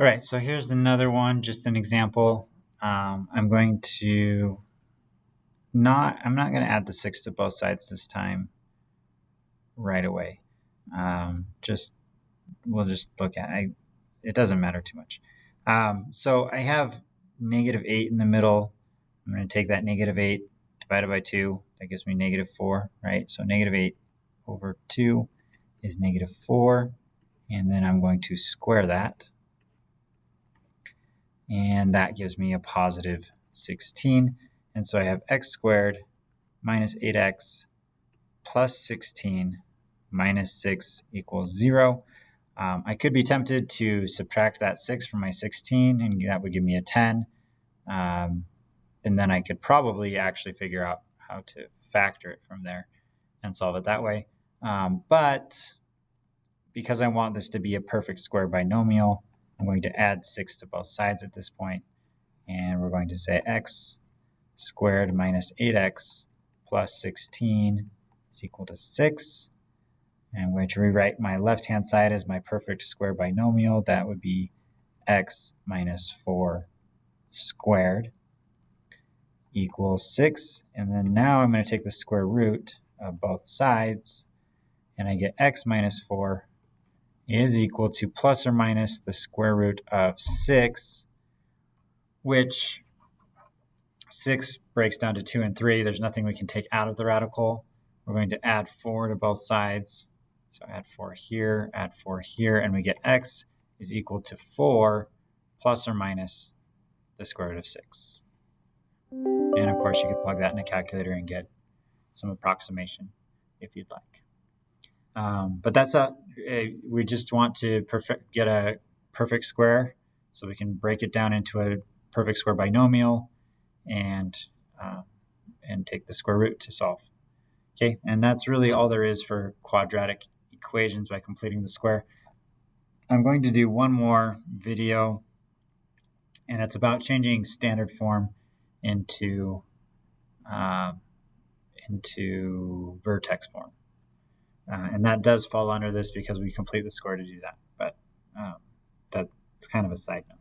All right, so here's another one, just an example. I'm not going to add the 6 to both sides this time right away. We'll just look at it. It doesn't matter too much. So I have -8 in the middle. I'm going to take that -8 divided by 2. That gives me -4, right? So -8 over 2 is -4. And then I'm going to square that. And that gives me a positive 16. And so I have x squared minus 8x plus 16 minus 6 equals 0. I could be tempted to subtract that 6 from my 16, and that would give me a 10. And then I could probably actually figure out how to factor it from there and solve it that way. But because I want this to be a perfect square binomial, I'm going to add 6 to both sides at this point, and we're going to say x squared minus 8x plus 16 is equal to 6. And I'm going to rewrite my left-hand side as my perfect square binomial. That would be x minus 4 squared equals 6. And then now I'm going to take the square root of both sides, and I get x minus 4 is equal to plus or minus the square root of 6, which 6 breaks down to 2 and 3. There's nothing we can take out of the radical. We're going to add 4 to both sides. So add 4 here, and we get x is equal to 4 plus or minus the square root of 6. And of course, you could plug that in a calculator and get some approximation if you'd like. But that's we just want to get a perfect square, so we can break it down into a perfect square binomial and take the square root to solve. Okay, and that's really all there is for quadratic equations by completing the square. I'm going to do one more video, and it's about changing standard form into vertex form. And that does fall under this because we complete the square to do that. But that's kind of a side note.